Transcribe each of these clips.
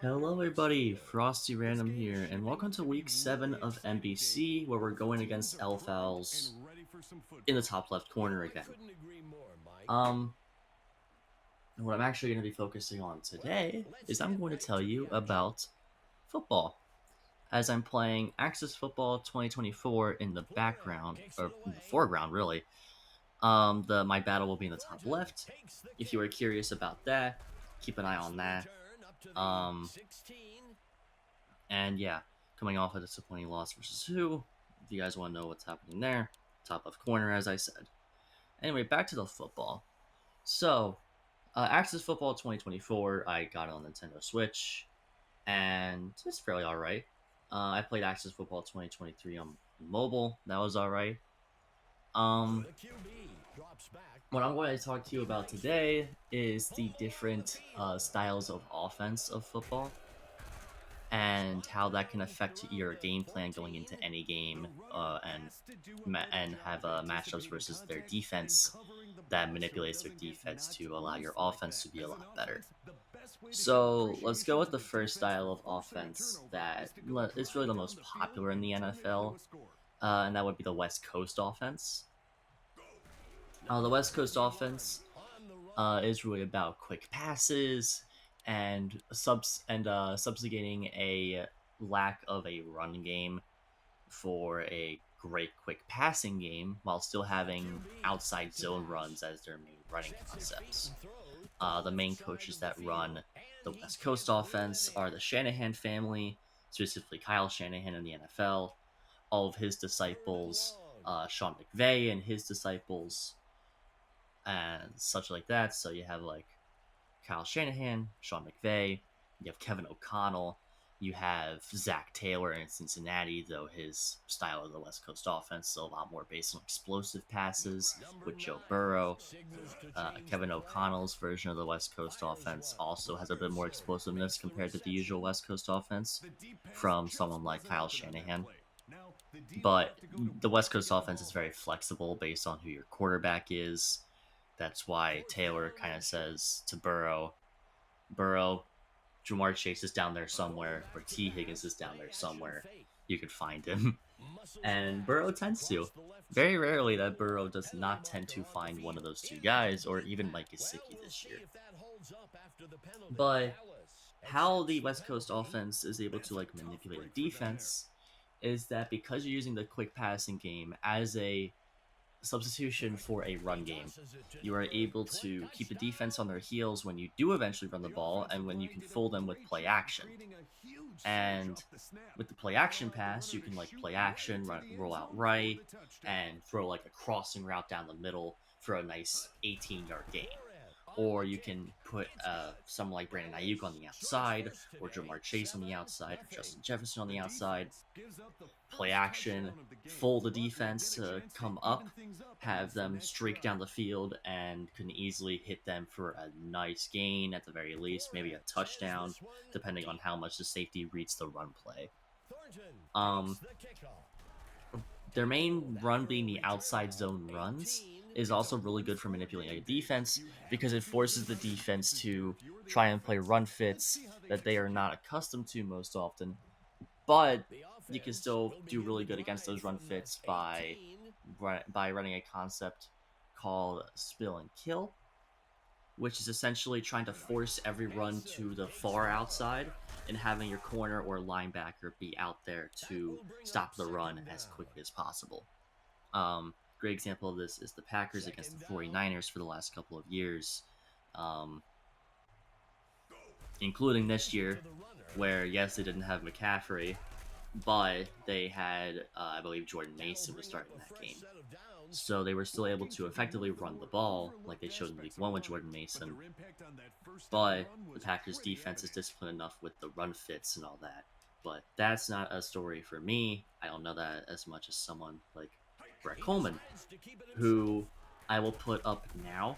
Hello everybody, Frosty Random here, and welcome to week 7 of MBC, where we're going against Elf Owls in the top left corner again. Um, what I'm actually going to be focusing on today is I'm going to tell you about football, as I'm playing Axis Football 2024 in the background, or in the foreground really. My battle will be in the top left. If you are curious about that, keep an eye on that. Um, And yeah, coming off a disappointing loss versus who? If you guys want to know what's happening there, top left corner, as I said. Anyway, back to the football. So, Axis Football 2024, I got it on Nintendo Switch, and it's fairly alright. I played Axis Football 2023 on mobile. That was alright. What I'm going to talk to you about today is the different styles of offense of football and how that can affect your game plan going into any game, and have matchups versus their defense that manipulates their defense to allow your offense to be a lot better. So let's go with the first style of offense that is really the most popular in the NFL, and that would be the West Coast offense. The West Coast offense is really about quick passes and subjugating a lack of a run game for a great quick passing game while still having outside zone runs as their main running concepts. The main coaches that run the West Coast offense are the Shanahan family, specifically Kyle Shanahan in the NFL, all of his disciples, Sean McVay and his disciples, and such like that. So you have like Kyle Shanahan, Sean McVay, you have Kevin O'Connell, you have Zach Taylor in Cincinnati, though his style of the West Coast offense is a lot more based on explosive passes with Joe Burrow. Kevin O'Connell's version of the West Coast offense also has a bit more explosiveness compared to the usual West Coast offense from someone like Kyle Shanahan. But the West Coast offense is very flexible based on who your quarterback is. That's why Taylor kind of says to Burrow, Jamar Chase is down there somewhere, or T. Higgins is down there somewhere. You could find him. And Burrow tends to. Very rarely that Burrow does not tend to find one of those two guys, or even Mike Gesicki this year. But how the West Coast offense is able to like manipulate a defense is that because you're using the quick passing game as a substitution for a run game, you are able to keep the defense on their heels when you do eventually run the ball and when you can fool them with play action. And with the play action pass, you can like play action, roll out right, and throw like a crossing route down the middle for a nice 18-yard gain. Or you can put someone like Brandon Ayuk on the outside, or Jamar Chase on the outside, or Justin Jefferson on the outside, play action, fold the defense to come up, have them streak down the field, and can easily hit them for a nice gain at the very least, maybe a touchdown, depending on how much the safety reads the run play. Um, their main run being the outside zone runs is also really good for manipulating a defense because it forces the defense to try and play run fits that they are not accustomed to most often, but you can still do really good against those run fits by running a concept called spill and kill, which is essentially trying to force every run to the far outside and having your corner or linebacker be out there to stop the run as quickly as possible. Great example of this is the Packers against the 49ers for the last couple of years, um, including this year, where yes, they didn't have McCaffrey, but they had, I believe, Jordan Mason was starting that game. So they were still able to effectively run the ball, like they showed in Week 1 with Jordan Mason. But the Packers' defense is disciplined enough with the run fits and all that. But that's not a story for me. I don't know that as much as someone like Brett Coleman, who I will put up now.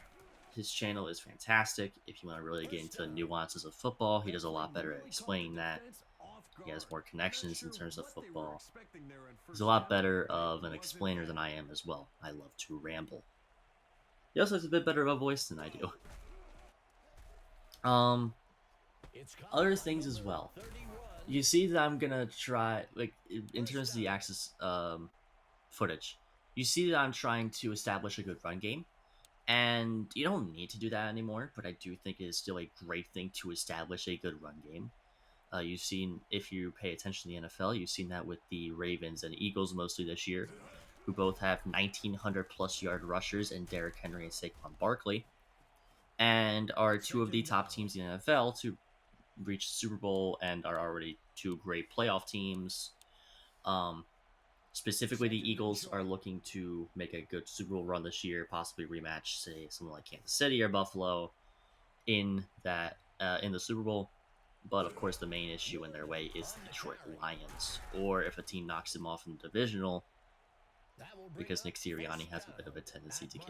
His channel is fantastic. If you want to really get into the nuances of football, he does a lot better at explaining that. He has more connections in terms of football. He's a lot better of an explainer than I am as well. I love to ramble. He also has a bit better of a voice than I do. Um, Other things as well. You see that I'm gonna try, like, in terms of the Axis footage. You see that I'm trying to establish a good run game, and you don't need to do that anymore. But I do think it is still a great thing to establish a good run game. You've seen, if you pay attention to the NFL, you've seen that with the Ravens and Eagles mostly this year, who both have 1,900 plus yard rushers and Derrick Henry and Saquon Barkley, and are two of the top teams in the NFL to reach the Super Bowl and are already two great playoff teams. Um, Specifically, the Eagles are looking to make a good Super Bowl run this year, possibly rematch, say, someone like Kansas City or Buffalo in the Super Bowl. But of course, the main issue in their way is the Detroit Lions, or if a team knocks them off in the divisional, because Nick Sirianni has a bit of a tendency to get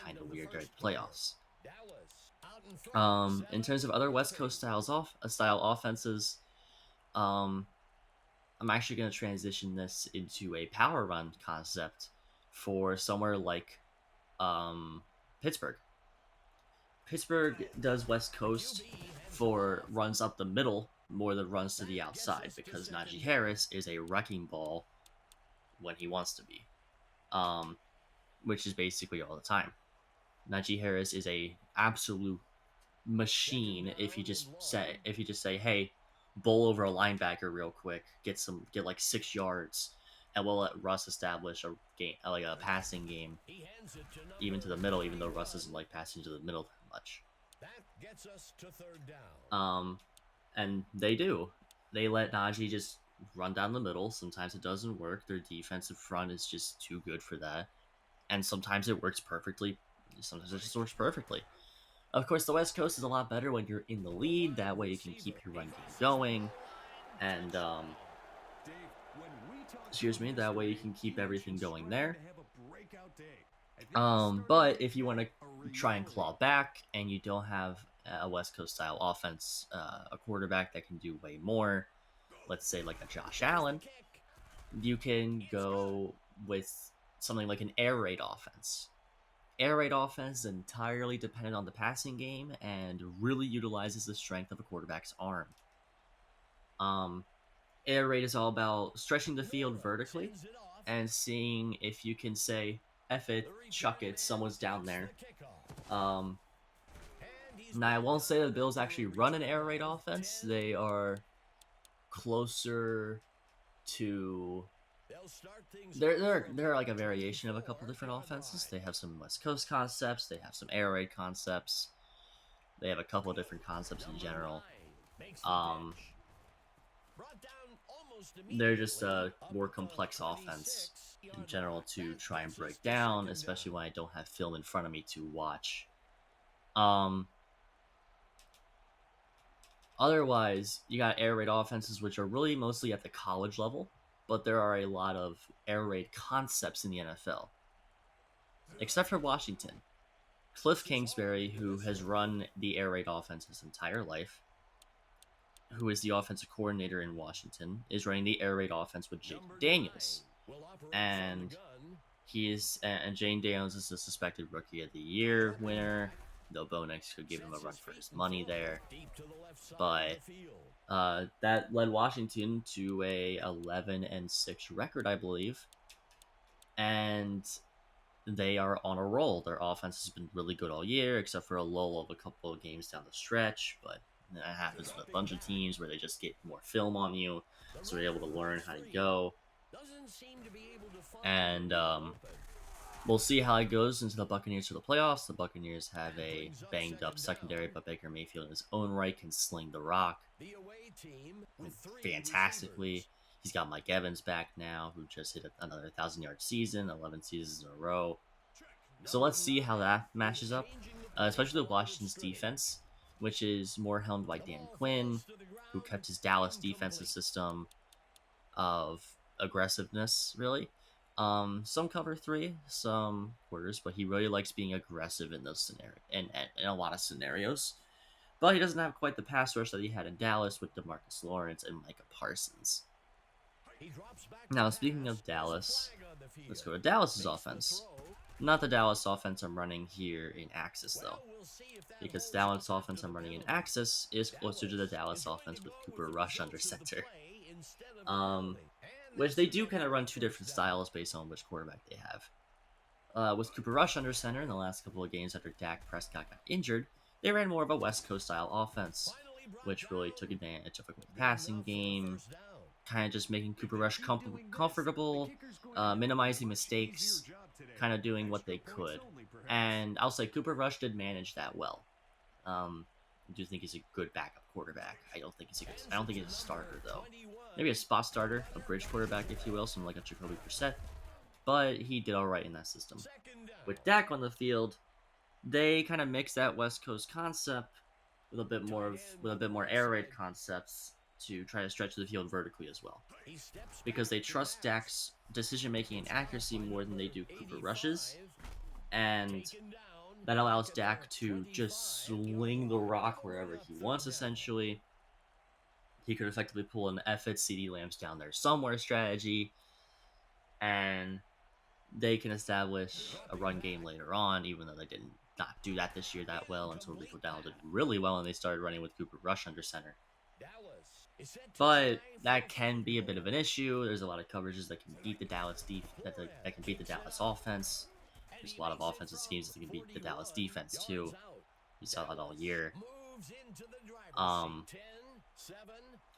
kind of weird during the playoffs. In terms of other West Coast style offenses, um, I'm actually going to transition this into a power run concept for somewhere like Pittsburgh. Pittsburgh does West Coast for runs up the middle more than runs to the outside because Najee Harris is a wrecking ball when he wants to be, um, which is basically all the time. Najee Harris is a absolute machine. If you just say, hey, bowl over a linebacker real quick, get like 6 yards, and we'll let Russ establish a game, like a passing game, even to the middle. Even though Russ doesn't like passing to the middle that much. And they do. They let Najee just run down the middle. Sometimes it doesn't work. Their defensive front is just too good for that, and sometimes it works perfectly. Sometimes it just works perfectly. Of course, the West Coast is a lot better when you're in the lead. That way, you can keep your run game going, and excuse me. That way, you can keep everything going there. But if you want to try and claw back, and you don't have a West Coast style offense, a quarterback that can do way more, let's say like a Josh Allen, you can go with something like an air raid offense. Air raid offense is entirely dependent on the passing game and really utilizes the strength of a quarterback's arm. Um, Air raid is all about stretching the field vertically and seeing if you can say, F it, chuck it, someone's down there. Now, I won't say the Bills actually run an air raid offense. They are closer to they're like a variation of a couple different offenses. They have some West Coast concepts. They have some air raid concepts. They have a couple of different concepts in general. They're just a more complex offense in general to try and break down, especially when I don't have film in front of me to watch. Otherwise, you got air raid offenses, which are really mostly at the college level, but there are a lot of air raid concepts in the NFL. Except for Washington. Cliff Kingsbury, who has run the air raid offense his entire life, who is the offensive coordinator in Washington, is running the air raid offense with Jane Daniels. And Jane Daniels is the suspected Rookie of the Year winner, though Bo Nix could give him a run for his money there. But that led Washington to a 11-6 record, I believe, and they are on a roll. Their offense has been really good all year, except for a lull of a couple of games down the stretch. But that happens with a bunch of teams where they just get more film on you, so they're able to learn how to go. And we'll see how it goes into the Buccaneers for the playoffs. The Buccaneers have a banged up secondary, but Baker Mayfield in his own right can sling the rock fantastically. He's got Mike Evans back now, who just hit another 1,000-yard season, 11 seasons in a row. So let's see how that matches up, especially with Washington's defense, which is more helmed by Dan Quinn, who kept his Dallas defensive system of aggressiveness, really. Some cover 3, some quarters, but he really likes being aggressive in those scenarios, in a lot of scenarios. But he doesn't have quite the pass rush that he had in Dallas with DeMarcus Lawrence and Micah Parsons. Now, speaking of Dallas, let's go to Dallas's offense. Not the Dallas offense I'm running here in Axis, though, because Dallas offense I'm running in Axis is closer to the Dallas offense with Cooper Rush under center. Um, which they do kind of run two different styles based on which quarterback they have. With Cooper Rush under center in the last couple of games after Dak Prescott got injured, they ran more of a West Coast style offense, which really took advantage of a quick passing game, kind of just making Cooper Rush comfortable, minimizing mistakes, kind of doing what they could. And I'll say Cooper Rush did manage that well. I do think he's a good backup quarterback. I don't think he's a starter though. Maybe a spot starter, a bridge quarterback, if you will, something like a Jacoby Brissett. But he did all right in that system. With Dak on the field, they kind of mix that West Coast concept with a bit more air raid concepts to try to stretch the field vertically as well, because they trust Dak's decision making and accuracy more than they do Cooper Rush's, and that allows Dak to just sling the rock wherever he wants. Essentially, he could effectively pull an F it CD Lambs down there somewhere strategy, and they can establish a run game later on, even though they didn't not do that this year that well until Rico Dowdle did really well and they started running with Cooper Rush under center. But that can be a bit of an issue. There's a lot of coverages that can beat the that can beat the Dallas offense. There's a lot of offensive schemes that can beat the Dallas defense too. We saw that all year. Um,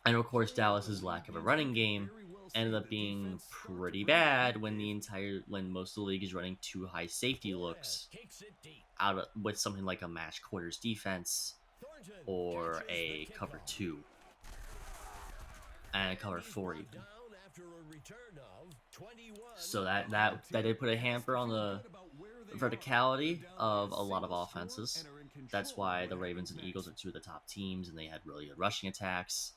and of course, Dallas's lack of a running game ended up being pretty bad when most of the league is running two high safety looks with something like a match quarters defense or a cover two and a cover four even. So that did put a hamper on the verticality of a lot of offenses. That's why the Ravens and Eagles are two of the top teams, and they had really good rushing attacks.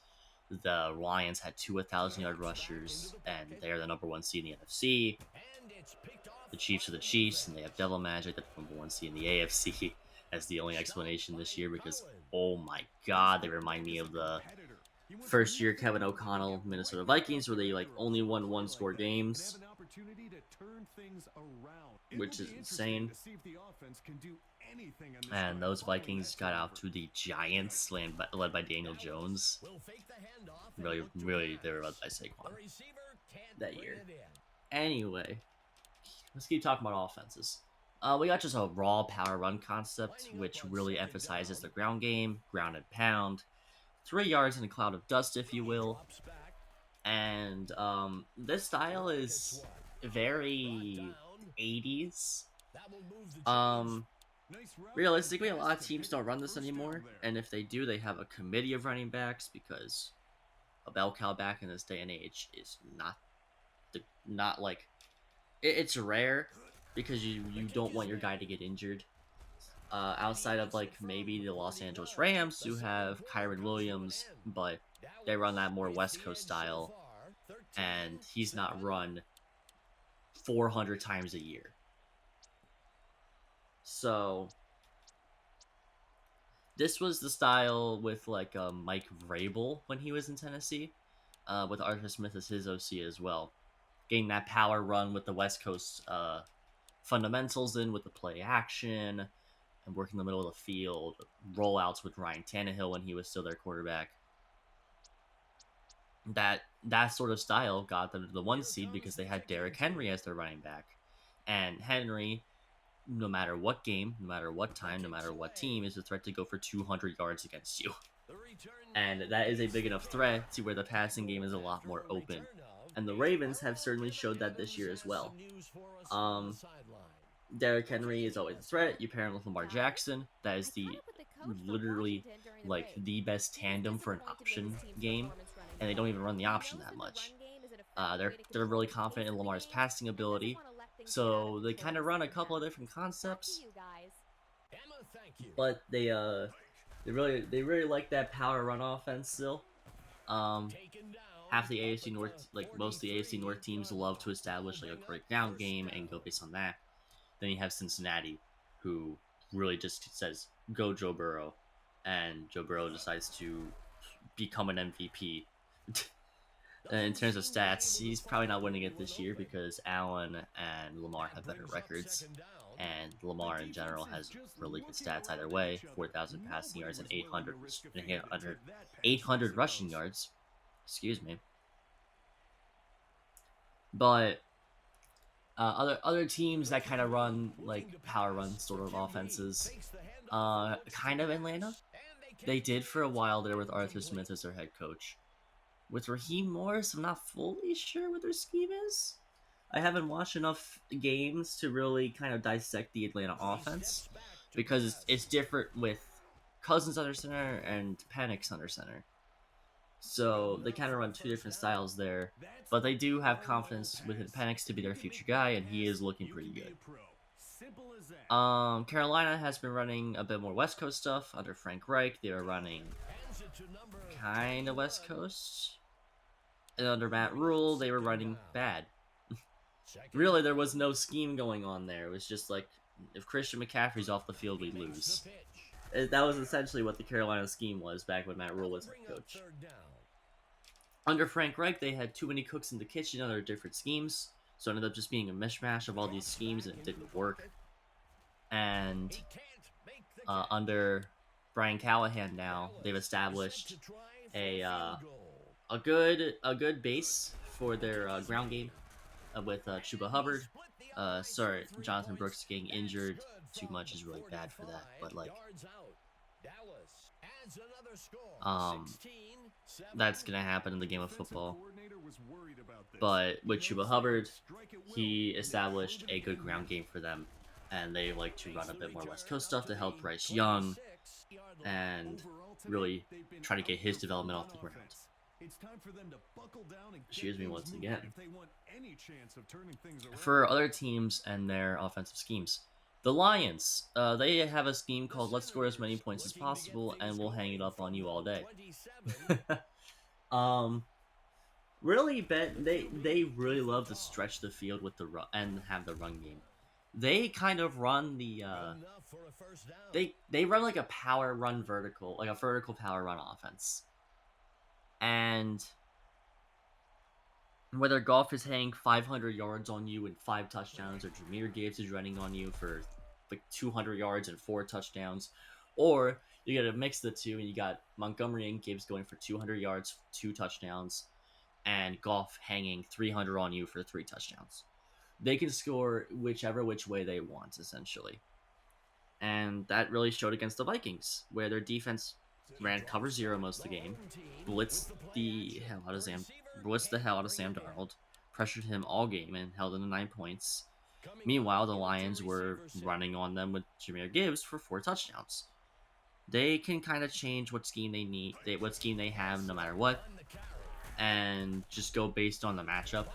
The Lions had two 1,000-yard rushers, and they are the number one seed in the NFC. The Chiefs are the Chiefs, and they have Devil Magic, the number one seed in the AFC. As the only explanation this year, because oh my god, they remind me of the first year Kevin O'Connell Minnesota Vikings, where they like only won one score games, which is insane. And those Vikings got out to the Giants, led by Daniel Jones. Really, they were led by Saquon that year. Anyway, let's keep talking about offenses. We got just a raw power run concept, which really emphasizes the ground game, ground and pound, 3 yards in a cloud of dust, if you will. And this style is very 80s. Realistically, a lot of teams don't run this anymore, and if they do, they have a committee of running backs, because a bell cow back in this day and age is not like it's rare, because you don't want your guy to get injured. Outside of like maybe the Los Angeles Rams, who have Kyron Williams, but they run that more West Coast style, and he's not run 400 times a year. So this was the style with like Mike Vrabel when he was in Tennessee, with Arthur Smith as his OC as well, getting that power run with the West Coast fundamentals in with the play action and working the middle of the field, rollouts with Ryan Tannehill when he was still their quarterback. That sort of style got them to the 1 seed because they had Derrick Henry as their running back. And Henry, no matter what game, no matter what time, no matter what team, is a threat to go for 200 yards against you. And that is a big enough threat to where the passing game is a lot more open. And the Ravens have certainly showed that this year as well. Derrick Henry is always a threat. You pair him with Lamar Jackson. That is literally like the best tandem for an option game, and they don't even run the option that much. They're really confident in Lamar's passing ability, so they kind of run a couple of different concepts, but they really like that power run offense still. Half the AFC North, like most of the AFC North teams, love to establish like a great ground game and go based on that. Then you have Cincinnati, who really just says, go Joe Burrow. And Joe Burrow decides to become an MVP. In terms of stats, he's probably not winning it this year because Allen and Lamar have better records, and Lamar in general has really good stats either way: 4,000 passing yards and 800 rushing yards. Excuse me, but other teams that kind of run like power run sort of offenses, kind of Atlanta. They did for a while there with Arthur Smith as their head coach. With Raheem Morris, I'm not fully sure what their scheme is. I haven't watched enough games to really kind of dissect the Atlanta offense because it's different with Cousins under center and Penix under center. So they kind of run two different styles there, but they do have confidence within Penix to be their future guy, and he is looking pretty good. Carolina has been running a bit more West Coast stuff under Frank Reich. They were running kind of West Coast, and under Matt Rule, they were running bad. Really, there was no scheme going on there. It was just like, if Christian McCaffrey's off the field, we lose. That was essentially what the Carolina scheme was back when Matt Rule was head coach. Under Frank Reich, they had too many cooks in the kitchen under different schemes, so it ended up just being a mishmash of all these schemes, and it didn't work. And under Brian Callahan now, they've established a good base for their ground game with Chuba Hubbard. Sorry, Jonathan Brooks getting injured too much is really bad for that, but like, that's gonna happen in the game of football. But with Chuba Hubbard, he established a good ground game for them, and they like to run a bit more West Coast stuff to help Bryce Young and really try to get his development off the ground. Excuse me once again. For other teams and their offensive schemes, the Lions, they have a scheme called "Let's score as many points as possible, and we'll hang it up on you all day." Really, they really love to stretch the field with the run and have the run game. They kind of run the they run like a power run vertical, like a vertical power run offense, and whether Goff is hanging 500 yards on you and 5 touchdowns, or Jahmyr Gibbs is running on you for like 200 yards and 4 touchdowns, or you get a mix of the two and you got Montgomery and Gibbs going for 200 yards, 2 touchdowns, and Goff hanging 300 on you for 3 touchdowns. They can score which way they want, essentially. And that really showed against the Vikings, where their defense ran cover zero most of the game, blitzed the hell out of Sam Darnold, pressured him all game, and held him to 9 points. Meanwhile, the Lions were running on them with Jahmyr Gibbs for 4 touchdowns. They can kind of change what scheme they need, what scheme they have, no matter what, and just go based on the matchup.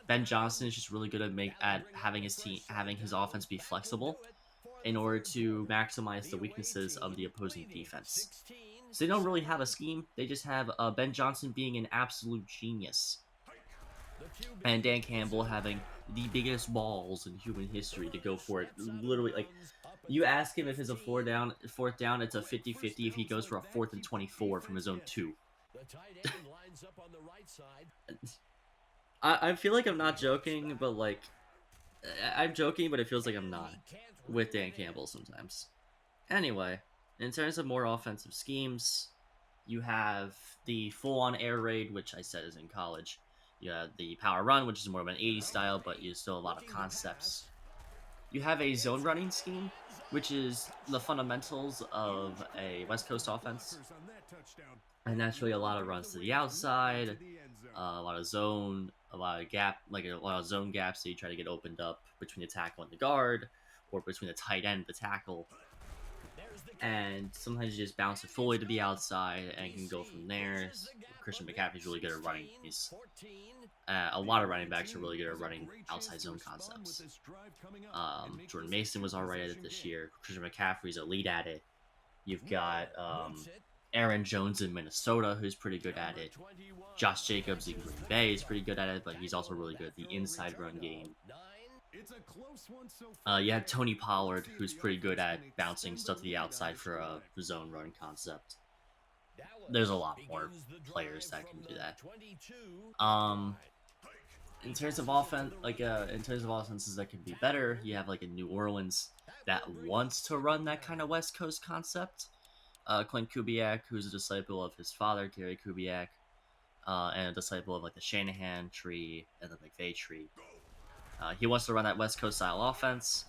Ben Johnson is just really good at having his offense be flexible in order to maximize the weaknesses of the opposing defense. So they don't really have a scheme. They just have Ben Johnson being an absolute genius, and Dan Campbell having the biggest balls in human history to go for it. Literally, like, you ask him if it's a fourth down, it's a 50-50 if he goes for a 4th and 24 from his own 2. I feel like I'm not joking, but like, I'm joking, but it feels like I'm not with Dan Campbell sometimes. Anyway, in terms of more offensive schemes, you have the full-on air raid, which I said is in college. You have the power run, which is more of an 80s style, but you still have a lot of concepts. You have a zone running scheme, which is the fundamentals of a West Coast offense. And naturally, a lot of runs to the outside, a lot of zone gaps that you try to get opened up between the tackle and the guard, or between the tight end and the tackle. And sometimes you just bounce it fully to the outside and can go from there. Christian McCaffrey's really good at running these. A lot of running backs are really good at running outside zone concepts. Jordan Mason was alright at it this year. Christian McCaffrey's elite at it. You've got Aaron Jones in Minnesota, who's pretty good at it. Josh Jacobs in Green Bay is pretty good at it, but he's also really good at the inside run game. You had Tony Pollard, who's pretty good at bouncing stuff to the outside for a zone run concept. there's a lot more players that can do that. Um, in terms of offense, in terms of offenses that can be better, you have like a New Orleans that wants to run that kind of West Coast concept. Clint Kubiak, who's a disciple of his father, Gary Kubiak, and a disciple of like the Shanahan tree and the McVay tree. He wants to run that West Coast style offense.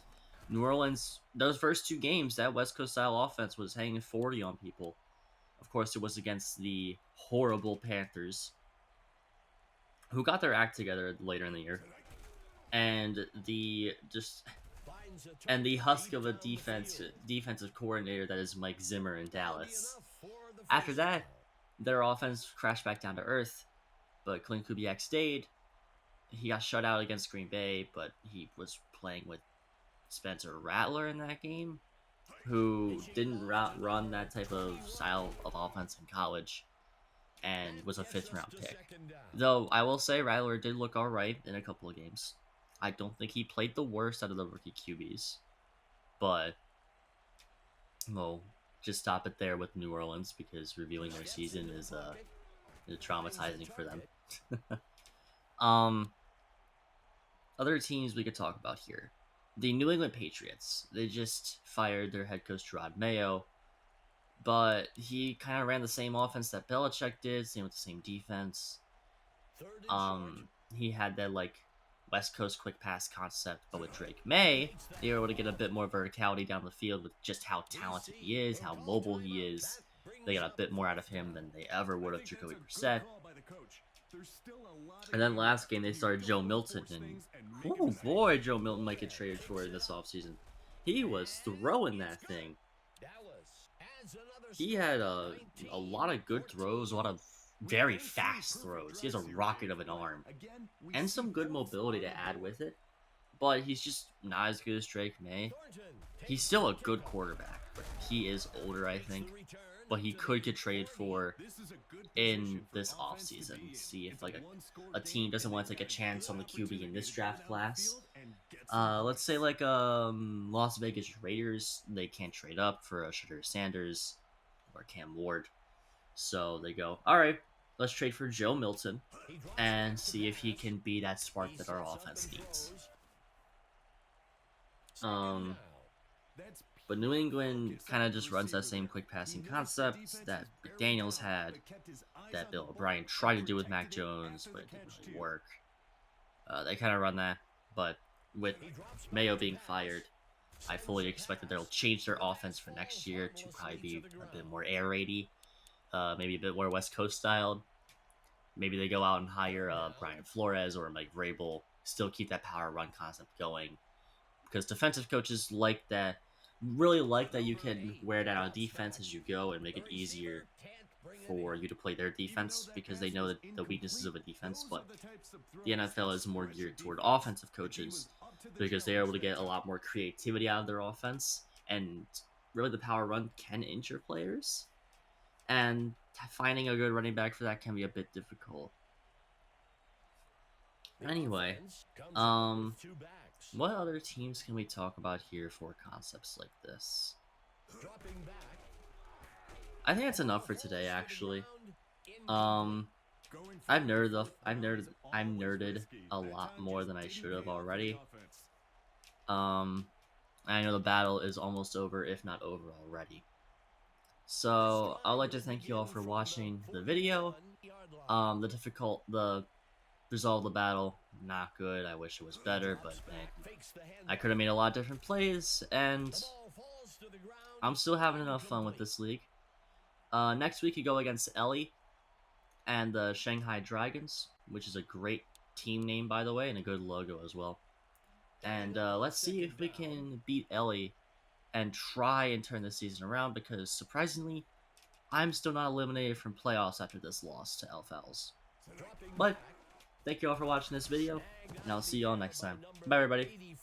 New Orleans, those first two games, that West Coast style offense was hanging 40 on people. Of course, it was against the horrible Panthers, who got their act together later in the year, and the husk of a defensive coordinator that is Mike Zimmer in Dallas. After that, their offense crashed back down to earth, but Clint Kubiak stayed. He got shut out against Green Bay, but he was playing with Spencer Rattler in that game, who didn't run that type of style of offense in college and was a fifth round pick. Though I will say Rattler did look alright in a couple of games. I don't think he played the worst out of the rookie QBs, but well, just stop it there with New Orleans because reviewing their season is traumatizing for them. Other teams we could talk about here. The New England Patriots. They just fired their head coach Gerard Mayo, but he kind of ran the same offense that Belichick did, same with the same defense. He had that like West Coast quick pass concept, but with Drake May, they were able to get a bit more verticality down the field with just how talented he is, how mobile he is. They got a bit more out of him than they ever would of Jacoby Brissett. And then last game they started Joe Milton, and oh boy, Joe Milton might get traded for this offseason. He was throwing that thing. He had a lot of good throws, a lot of very fast throws. He has a rocket of an arm and some good mobility to add with it. But he's just not as good as Drake May. He's still a good quarterback, but he is older, I think. But he could get traded for in this offseason. See if like a team doesn't want to take a chance on the QB in this draft class. Let's say like Las Vegas Raiders, they can't trade up for a Shadur Sanders or Cam Ward. So they go, all right, let's trade for Joe Milton and see if he can be that spark that our offense needs. But New England kind of just runs that same quick passing concept that McDaniels had, that Bill O'Brien tried to do with Mac Jones, but it didn't really work. They kind of run that, but with Mayo being fired, I fully expect that they'll change their offense for next year to probably be a bit more air raidy, maybe a bit more West Coast styled. Maybe they go out and hire Brian Flores or Mike Vrabel, still keep that power run concept going. Because defensive coaches really like that you can wear down a defense as you go and make it easier for you to play their defense because they know the weaknesses of a defense. But the NFL is more geared toward offensive coaches because they are able to get a lot more creativity out of their offense, and really the power run can injure players, and finding a good running back for that can be a bit difficult. Anyway, what other teams can we talk about here for concepts like this? I think that's enough for today, actually. I've nerded a lot more than I should have already. I know the battle is almost over, if not over already. So I'd like to thank you all for watching the video. The result of the battle, not good. I wish it was better, but man, I could have made a lot of different plays, and I'm still having enough fun with this league. Next week you go against Ellie and the Shanghai Dragons, which is a great team name, by the way, and a good logo as well. And let's see if we can beat Ellie and try and turn the season around, because surprisingly, I'm still not eliminated from playoffs after this loss to Elf Owls. But thank you all for watching this video, and I'll see you all next time. Bye, everybody.